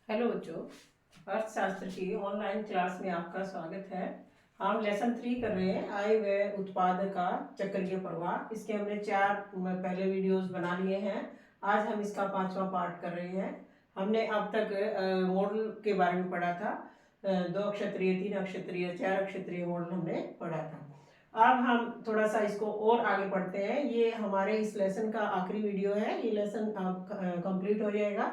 Hello बच्चों, अर्थशास्त्र की ऑनलाइन क्लास में आपका स्वागत है। हम लेसन 3 कर रहे हैं, आय व्यय उत्पाद का चक्रीय प्रवाह। इसके हमने 4 पहले वीडियोस बना लिए हैं। आज हम इसका 5वां पार्ट कर रहे हैं। हमने अब तक मॉडल के बारे में पढ़ा था। 2 अक्षत्रीय, 3 अक्षत्रीय, 4 अक्षत्रीय मॉडल हमने पढ़ा था। अब हम थोड़ा सा इसको और आगे पढ़ते हैं। ये हमारे इस लेसन का आखिरी वीडियो है। ये लेसन कंप्लीट हो जाएगा।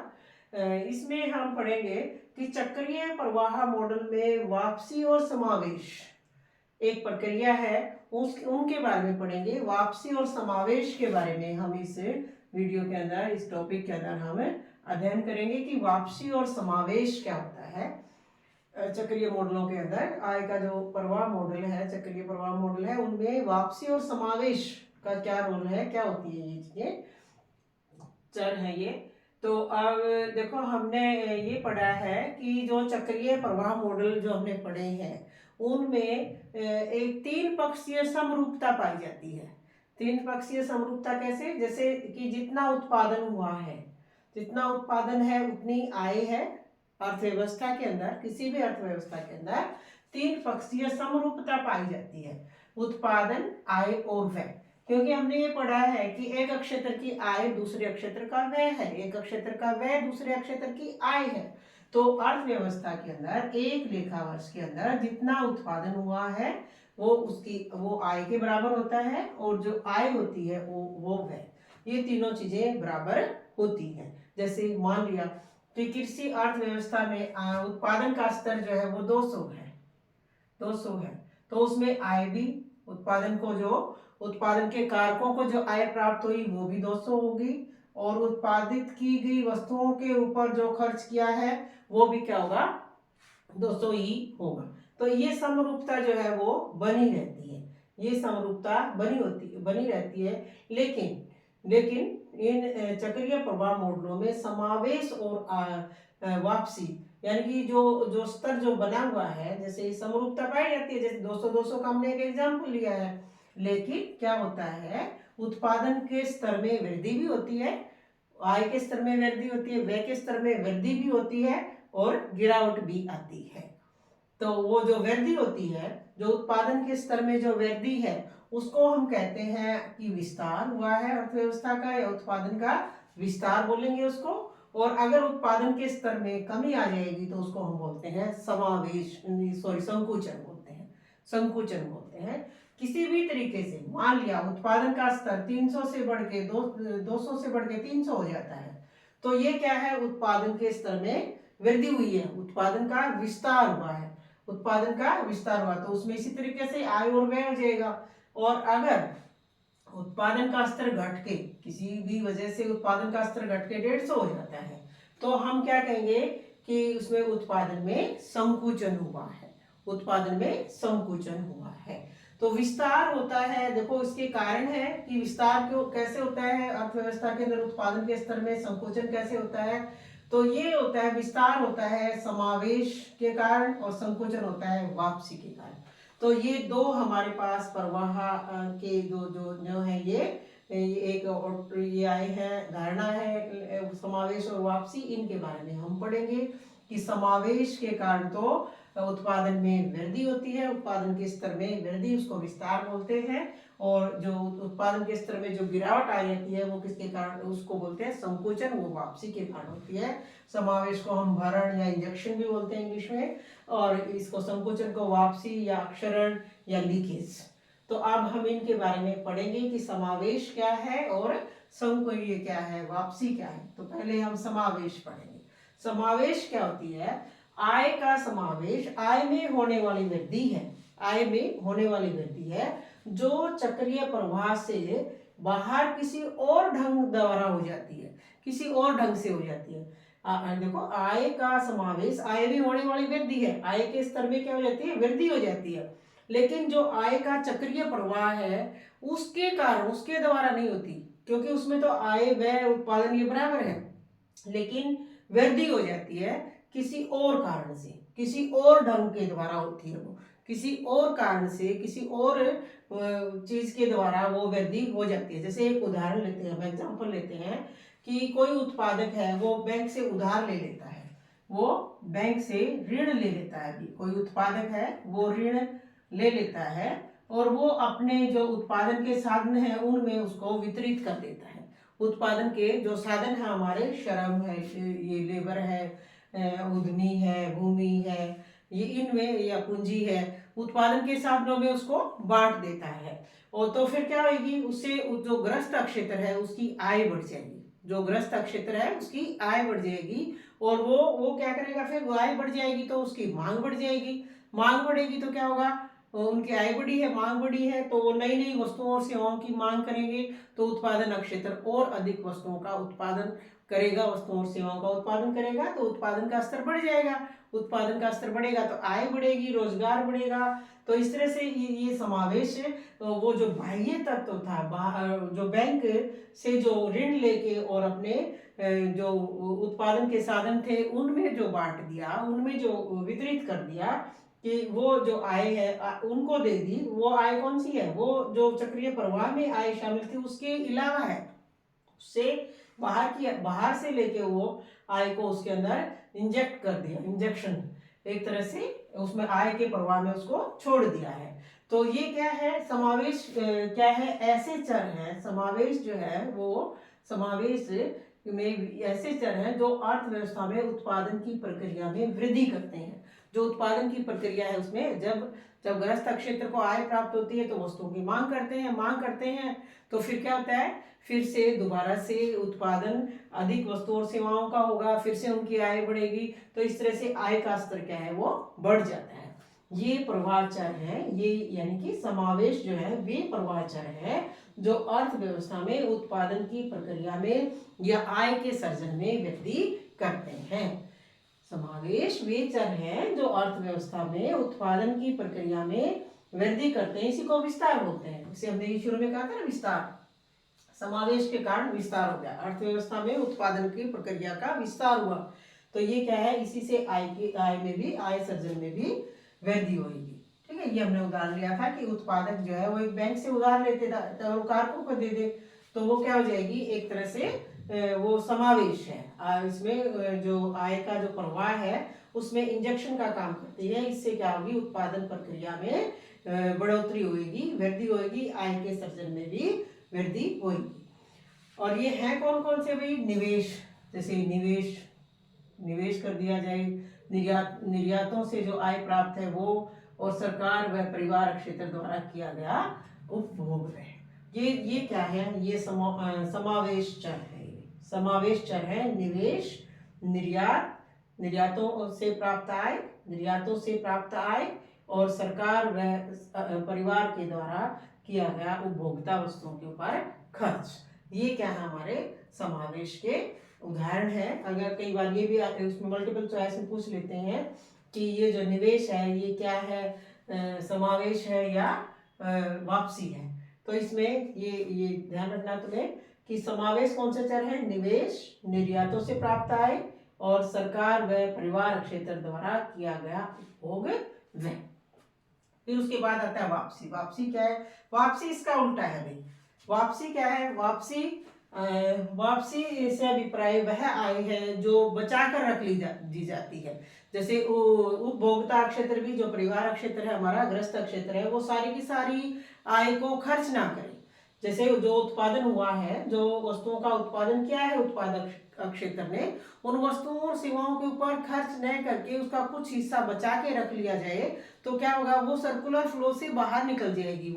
इसमें हम पढ़ेंगे कि चक्रीय प्रवाह मॉडल में वापसी और समावेश एक प्रक्रिया है, उनके बारे में पढ़ेंगे। वापसी और समावेश के बारे में हम इस वीडियो के अंदर, इस टॉपिक के अंदर हम अध्ययन करेंगे कि वापसी और समावेश क्या होता है। चक्रीय मॉडलों के अंदर आय का जो प्रवाह मॉडल है, चक्रीय प्रवाह मॉडल है, उनमें वापसी और समावेश का क्या रोल है, क्या होती है ये चीजें, चर है ये। तो अब देखो, हमने ये पढ़ा है कि जो चक्रीय प्रवाह मॉडल जो हमने पढ़े हैं उनमें एक 3 पक्षीय समरूपता पाई जाती है। 3 पक्षीय समरूपता कैसे? जैसे कि जितना उत्पादन हुआ है, जितना उत्पादन है उतनी आय है। अर्थव्यवस्था के अंदर, किसी भी अर्थव्यवस्था के अंदर 3 पक्षीय समरूपता पाई जाती है: उत्पादन, आय और व्यय। क्योंकि हमने ये पढ़ा है कि एक अक्षेत्र की आय दूसरे अक्षेत्र का व्यय है, एक अक्षेत्र का व्यय दूसरे अक्षेत्र की आय है। तो अर्थव्यवस्था के अंदर एक लेखा वर्ष के अंदर जितना उत्पादन हुआ है वो आय के बराबर होता है, और जो आय होती है वो व्यय। ये तीनों चीजें बराबर होती हैं। जैसे मान लिया कि कृषि अर्थव्यवस्था में उत्पादन का स्तर जो है वो 200 है, 200 है, तो उसमें आय भी, उत्पादन के कारकों को जो आय प्राप्त हुई वो भी 200 होगी, और उत्पादित की गई वस्तुओं के ऊपर जो खर्च किया है वो भी क्या होगा, 200 ही होगा। तो ये समरूपता जो है वो बनी रहती है, ये समरूपता बनी रहती है। लेकिन इन चक्रीय प्रवाह मॉडलों में समावेश और वापसी, यानी कि जो जो स्तर जो बना हुआ है, जैसे समरूपता पाई जाती है, जैसे 200 का हमने एक एग्जाम्पल लिया है। लेकिन क्या होता है, उत्पादन के स्तर में वृद्धि भी होती है, आय के स्तर में वृद्धि होती है, व्यय के स्तर में वृद्धि भी होती है, और गिरावट भी आती है। तो वो जो वृद्धि होती है, जो उत्पादन के स्तर में जो वृद्धि है, उसको हम कहते हैं कि विस्तार हुआ है अर्थव्यवस्था का, या उत्पादन का विस्तार बोलेंगे उसको। और अगर उत्पादन के स्तर में कमी आ जाएगी तो उसको हम बोलते हैं संकुचन बोलते हैं, संकुचन बोलते हैं। किसी भी तरीके से मान लिया उत्पादन का स्तर 300 से बढ़ के 200 से बढ़ के 300 हो जाता है, तो ये क्या है, उत्पादन के स्तर में वृद्धि हुई है, उत्पादन का विस्तार हुआ है, उत्पादन का विस्तार हुआ, तो उसमें इसी तरीके से आय और व्यय हो जाएगा। और अगर उत्पादन का स्तर घट के, किसी भी वजह से उत्पादन का स्तर घट के 150 हो जाता है, तो हम क्या कहेंगे कि उसमें उत्पादन में संकुचन हुआ है, उत्पादन में संकुचन हुआ है। तो विस्तार होता है, देखो इसके कारण है कि विस्तार क्यों कैसे होता है, अर्थव्यवस्था के अंदर उत्पादन के स्तर में संकुचन कैसे होता है। तो ये होता है, विस्तार होता है समावेश के कारण, और संकुचन होता है वापसी के कारण। तो ये दो हमारे पास प्रवाह के जो जो जो है, ये एक ये आए हैं, धारणा है समावेश और वापसी। इनके बारे में हम पढ़ेंगे कि समावेश के कारण तो उत्पादन में वृद्धि होती है, उत्पादन के स्तर में वृद्धि, उसको विस्तार बोलते हैं। और जो उत्पादन के स्तर में जो गिरावट आ जाती है वो किसके कारण, उसको बोलते हैं संकुचन, वो वापसी के कारण होती है। समावेश को हम भरण या इंजेक्शन भी बोलते हैं इंग्लिश में, और इसको संकुचन को वापसी या क्षरण या लीकेज। तो अब हम इनके बारे में पढ़ेंगे कि समावेश क्या है और संकुचन क्या है, वापसी क्या है। तो पहले हम समावेश पढ़ेंगे। समावेश क्या होती है? आय का समावेश, आय में होने वाली वृद्धि है, आय में होने वाली वृद्धि है जो चक्रीय प्रवाह से बाहर किसी और ढंग द्वारा हो जाती है, किसी और ढंग से हो जाती है। देखो, आय का समावेश, आय में होने वाली वृद्धि है, आय के स्तर में क्या हो जाती है, वृद्धि हो जाती है। लेकिन जो आय का चक्रीय प्रवाह है उसके कारण, उसके द्वारा नहीं होती, क्योंकि उसमें तो आय व्यय उत्पादन ये बराबर है। लेकिन वृद्धि हो जाती है किसी और कारण से, किसी और ढंग के द्वारा होती है, वो किसी और कारण से, किसी और चीज के द्वारा वो वृद्धि हो जाती है। जैसे एक उदाहरण लेते हैं, हम एग्जांपल लेते हैं कि कोई उत्पादक है, वो बैंक से उधार ले लेता है, वो बैंक से ऋण ले लेता है। अभी कोई उत्पादक है वो ऋण ले लेता है और वो अपने जो उत्पादन के साधन है उनमें उसको वितरित कर देता है। उत्पादन के जो साधन है हमारे, श्रम है, ये लेबर है, उद्यमी है, भूमि है, ये इनमें या पूंजी है, उत्पादन के साधनों में उसको बांट देता है। और तो फिर क्या होगी, उससे जो ग्रस्त क्षेत्र है उसकी आय बढ़ जाएगी। जो ग्रस्त क्षेत्र है उसकी आय बढ़ जाएगी और वो क्या करेगा, फिर वो आय बढ़ जाएगी तो उसकी मांग बढ़ जाएगी। मांग बढ़ेगी तो क्या होगा, उनकी आय बढ़ी है, मांग बढ़ी है, तो वो नई नई वस्तुओं और सेवाओं की मांग करेंगे, तो उत्पादन क्षेत्र और अधिक वस्तुओं का उत्पादन करेगा, वस्तुओं और सेवाओं का उत्पादन करेगा, तो उत्पादन का स्तर बढ़ जाएगा। उत्पादन का स्तर बढ़ेगा तो आय बढ़ेगी, रोजगार बढ़ेगा। तो इस तरह से ये समावेश, वो जो बाह्य तत्व था, जो बैंक से जो ऋण लेके और अपने जो उत्पादन के साधन थे उनमें जो बांट दिया, उनमें जो वितरित कर दिया, कि वो जो आय है उनको दे दी। वो आय कौन सी है, वो जो चक्रीय प्रवाह में आय शामिल थी उसके अलावा है, उससे बाहर से लेके वो आय को उसके अंदर इंजेक्ट कर दिया, इंजेक्शन एक तरह से उसमें आय के प्रवाह में उसको छोड़ दिया है। तो ये क्या है, समावेश क्या है, ऐसे चर हैं, समावेश जो है वो समावेश में ऐसे चर हैं जो अर्थव्यवस्था में उत्पादन की प्रक्रिया में वृद्धि करते हैं। जो उत्पादन की प्रक्रिया है उसमें जब जब ग्रस्त क्षेत्र को आय प्राप्त होती है तो वस्तुओं की मांग करते हैं, तो फिर क्या होता है, फिर से दोबारा से उत्पादन अधिक वस्तुओं और सेवाओं का होगा, फिर से उनकी आय बढ़ेगी, तो इस तरह से आय का स्तर क्या है वो बढ़ जाता है। ये प्रवाहचर है, ये यानी कि समावेश जो है वे प्रवाहचर है जो अर्थव्यवस्था में उत्पादन की प्रक्रिया में या आय के सर्जन में वृद्धि करते हैं। समावेश वे चर हैं जो अर्थव्यवस्था में उत्पादन की प्रक्रिया में वृद्धि करते हैं, इसी को विस्तार बोलते हैं। इसे हमने शुरू में कहा था ना, विस्तार, समावेश के कारण विस्तार हो गया, अर्थव्यवस्था में उत्पादन की प्रक्रिया का विस्तार हुआ। तो ये क्या है, इसी से आय में भी, आय सर्जन में भी वृद्धि होगी। ठीक है, ये हमने उदाहरण लिया था कि उत्पादक जो है वो एक बैंक से उधार लेते था, तहसीलदार को दे दे, तो वो क्या हो जाएगी, एक तरह से वो समावेश है। इसमें जो आय का जो प्रवाह है उसमें इंजेक्शन का काम करती है। इससे क्या होगी, उत्पादन प्रक्रिया में बढ़ोतरी होगी, वृद्धि होगी, आय के सर्जन में भी वृद्धि होगी। और ये है कौन कौन से भाई, निवेश, जैसे निवेश कर दिया जाए, निर्यातों से जो आय प्राप्त है वो, और सरकार व परिवार क्षेत्र द्वारा किया गया उपभोग है। ये क्या है, ये समावेश चर है। समावेश चर है निवेश, निर्यात, निर्यातों से प्राप्त आय, निर्यातों से प्राप्त आय, और सरकार व परिवार के द्वारा किया गया उपभोक्ता वस्तुओं के ऊपर खर्च। ये क्या है, हमारे समावेश के उदाहरण है। अगर कई बार ये भी उसमें मल्टीपल चॉइस में पूछ लेते हैं कि ये जो निवेश है ये क्या है, समावेश है या वापसी है, तो इसमें ये ध्यान रखना तुम्हें कि समावेश कौन सा चर है, निवेश, निर्यातों से प्राप्त आय, और सरकार व परिवार क्षेत्र द्वारा किया गया उपभोग व्यय। फिर उसके बाद आता है वापसी। वापसी क्या है, वापसी इसका उल्टा है भाई। वापसी क्या है, वापसी से अभिप्राय वह आय है जो बचा कर रख दी जाती है। जैसे उपभोक्ता क्षेत्र भी, जो परिवार क्षेत्र है हमारा, ग्रस्त क्षेत्र है, वो सारी की सारी आय को खर्च ना करे। जैसे जो उत्पादन हुआ है, जो वस्तुओं का उत्पादन किया है उत्पादक क्षेत्र ने, उन वस्तुओं और सेवाओं के ऊपर खर्च न करके उसका कुछ हिस्सा बचा के रख लिया जाए, तो क्या होगा, वो सर्कुलर फ्लो से बाहर निकल जाएगी।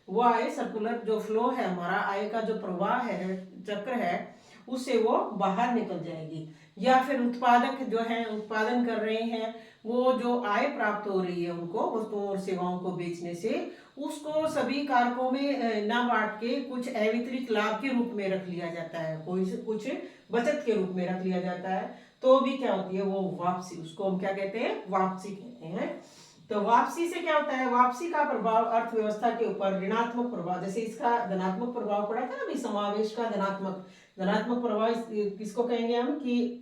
वो आय सर्कुलर जो फ्लो है हमारा, आय का जो प्रवाह है, चक्र है, उससे वो बाहर निकल जाएगी। या फिर उत्पादक जो है, उत्पादन कर रहे हैं, वो जो आय प्राप्त हो रही है उनको वस्तुओं और सेवाओं को बेचने से, उसको सभी कारकों में ना बांट के कुछ अवितरित लाभ के रूप में रख लिया जाता है, कोई कुछ बचत के रूप में रख लिया जाता है, तो भी क्या होती है वो वापसी, उसको हम क्या कहते हैं, वापसी कहते हैं। तो वापसी से क्या होता है, वापसी का प्रभाव अर्थव्यवस्था के ऊपर ऋणात्मक प्रभाव, जैसे इसका धनात्मक प्रभाव पड़ा था ना अभी, समावेश का धनात्मक प्रभाव किसको कहेंगे हम, कि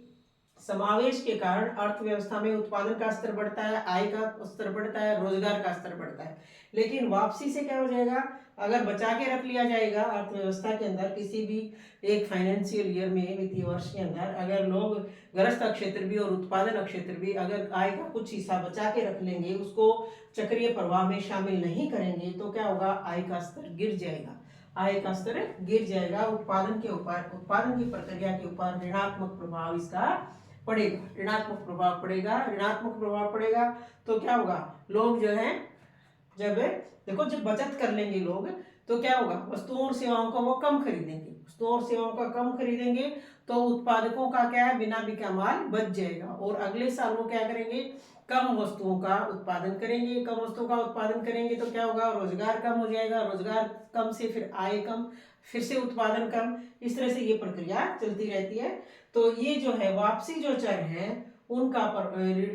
समावेश के कारण अर्थव्यवस्था में उत्पादन का स्तर बढ़ता है, आय का स्तर बढ़ता है, रोजगार का स्तर बढ़ता है। लेकिन वापसी से क्या हो जाएगा, अगर बचा के रख लिया जाएगा अर्थव्यवस्था के अंदर, किसी भी एक फाइनेंशियल ईयर में, वित्तीय वर्ष के अंदर अगर लोग ग्रस्त क्षेत्र भी और उत्पादन क्षेत्र भी अगर आय का कुछ हिस्सा बचा के रख लेंगे, उसको चक्रीय प्रवाह में शामिल नहीं करेंगे, तो क्या होगा, आय का स्तर गिर जाएगा। आय का स्तर गिर जाएगा। उत्पादन के ऊपर, उत्पादन की प्रक्रिया के ऊपर ऋणात्मक प्रभाव इसका पड़ेगा। ऋणात्मक प्रभाव पड़ेगा। ऋणात्मक प्रभाव पड़ेगा तो क्या होगा, लोग जो है जब देखो जब बचत कर लेंगे लोग, तो क्या होगा, वस्तुओं और सेवाओं का वो कम खरीदेंगे। वस्तुओं और सेवाओं का कम खरीदेंगे तो उत्पादकों का क्या है, बिना बिका माल बच जाएगा। और अगले साल वो क्या करेंगे, कम वस्तुओं का उत्पादन करेंगे। कम वस्तुओं का उत्पादन करेंगे तो क्या होगा, रोजगार कम हो जाएगा। रोजगार कम से फिर आय कम, फिर से उत्पादन कम। इस तरह से ये प्रक्रिया चलती रहती है। तो ये जो है वापसी जो चर है उनका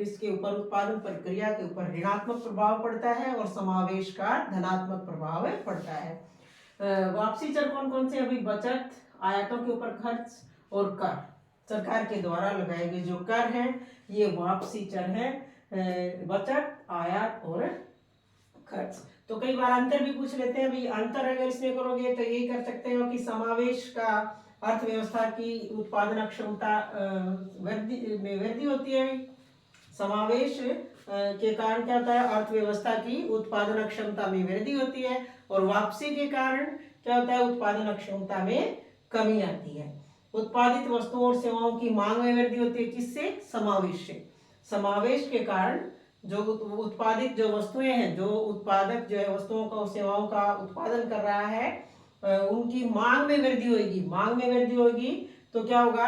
इसके ऊपर, उत्पादन प्रक्रिया के ऊपर ऋणात्मक प्रभाव पड़ता है और समावेश का धनात्मक प्रभाव पड़ता है। वापसी चर कौन कौन से, अभी बचत, आयातों के ऊपर खर्च और कर, सरकार के द्वारा लगाए गए जो कर हैं ये वापसी चर है। बचत, आयात और खर्च। तो कई बार अंतर भी पूछ लेते हैं, भाई अंतर अगर इसमें करोगे तो यही कर सकते हो कि समावेश का अर्थव्यवस्था की उत्पादन क्षमता में वृद्धि होती है। समावेश के कारण क्या होता है, अर्थव्यवस्था की उत्पादन क्षमता में वृद्धि होती है। और वापसी के कारण क्या होता है, उत्पादन क्षमता में कमी आती है। उत्पादित वस्तुओं और सेवाओं की मांग में वृद्धि होती है, किससे, समावेश से। समावेश के कारण जो उत्पादित जो वस्तुएं हैं, जो उत्पादक जो है वस्तुओं का और सेवाओं का उत्पादन कर रहा है, उनकी मांग में वृद्धि होगी। मांग में वृद्धि होगी तो क्या होगा,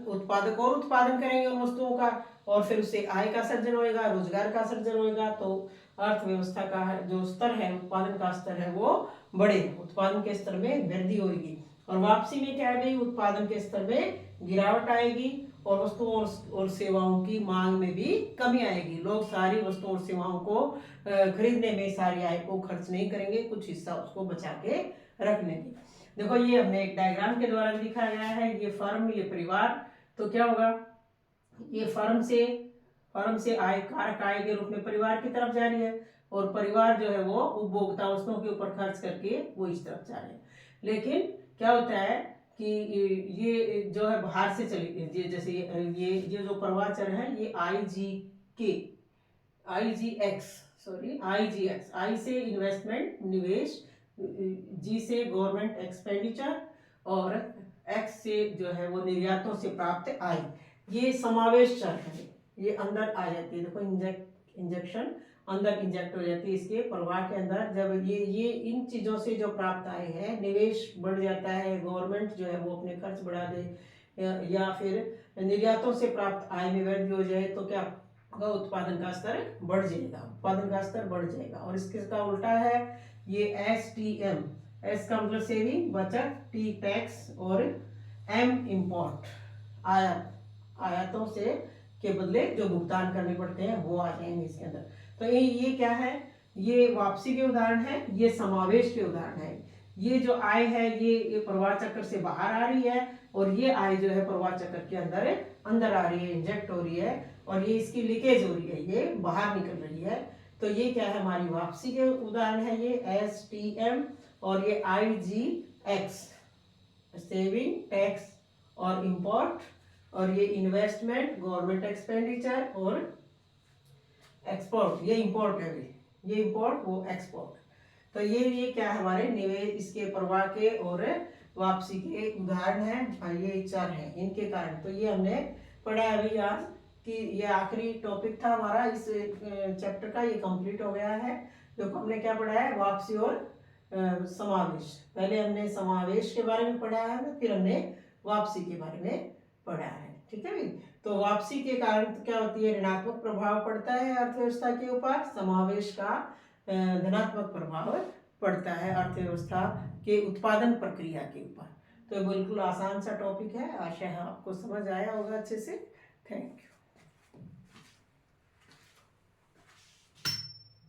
उत्पादक और उत्पादन करेंगे उन वस्तुओं का, और फिर उससे आय का सर्जन होएगा, रोजगार का सर्जन होएगा। तो अर्थव्यवस्था का जो स्तर है, उत्पादन का स्तर है वो बढ़ेगा। उत्पादन के स्तर में वृद्धि होगी। और वापसी में क्या आएगी, उत्पादन के स्तर में गिरावट आएगी और वस्तुओं और सेवाओं की मांग में भी कमी आएगी। लोग सारी वस्तुओं और सेवाओं को खरीदने में सारी आय को खर्च नहीं करेंगे, कुछ हिस्सा उसको बचा के रख लेंगे। देखो ये हमने एक डायग्राम के द्वारा दिखाया गया है, ये फर्म, ये परिवार। तो क्या होगा, ये फर्म से आय, कारक आय के रूप में परिवार की तरफ जा रही है, और परिवार जो है वो उपभोक्ता वस्तुओं के ऊपर खर्च करके वो इस तरफ जा रहे हैं। लेकिन क्या होता है कि ये जो है बाहर से चली, ये जैसे ये जो प्रवाह चर है, ये IGX, आई से इन्वेस्टमेंट निवेश, जी से गवर्नमेंट एक्सपेंडिचर, और एक्स से जो है वो निर्यातों से प्राप्त आय। ये समावेश चर है, ये अंदर आ जाती है। देखो इंजेक्शन अंदर इंजेक्ट हो जाती है इसके प्रवाह के अंदर। जब ये इन चीज़ों से जो प्राप्त आय है, निवेश बढ़ जाता है, गवर्नमेंट जो है वो अपने खर्च बढ़ा दे, या फिर निर्यातों से प्राप्त आय में वृद्धि हो जाए, तो क्या होगा, उत्पादन का स्तर बढ़ जाएगा। उत्पादन का स्तर बढ़ जाएगा। और इसके का उल्टा है ये STM, एस का मतलब सेविंग, बचत, T टैक्स, और M इम्पोर्ट, आयातों से के बदले जो भुगतान करने पड़ते हैं वो आ जाएंगे इसके अंदर। तो ये क्या है, ये वापसी के उदाहरण है, ये समावेश के उदाहरण है। ये जो आय है ये प्रवाह चक्र से बाहर आ रही है, और ये आय जो है प्रवाह चक्र के अंदर आ रही है, इंजेक्ट हो रही है, और ये इसकी लीकेज हो रही है, ये बाहर निकल रही है। तो ये क्या है, हमारी वापसी के उदाहरण है, ये STM, और ये IGX, सेविंग, टैक्स और इंपोर्ट, और ये इन्वेस्टमेंट, गवर्नमेंट एक्सपेंडिचर, और एक्सपोर्ट, ये इंपोर्ट है, ये इंपोर्ट, वो एक्सपोर्ट। तो ये क्या है, हमारे निवेश, इसके प्रवाह के और वापसी के उदाहरण हैं, ये चर हैं इनके कारण। तो ये हमने पढ़ा है अभी आज कि ये आखिरी टॉपिक था हमारा इस चैप्टर का, ये कंप्लीट हो गया है। तो हमने क्या पढ़ा है, वापसी और समावेश। पहले हमने समावेश के बारे में पढ़ा है, फिर हमने वापसी के बारे में पढ़ा है। ठीक है भाई। तो वापसी के कारण तो क्या होती है, ऋणात्मक प्रभाव पड़ता है अर्थव्यवस्था के ऊपर। समावेश का धनात्मक प्रभाव पड़ता है अर्थव्यवस्था के उत्पादन प्रक्रिया के ऊपर। तो बिल्कुल आसान सा टॉपिक है, आशा है आपको समझ आया होगा अच्छे से। Thank you.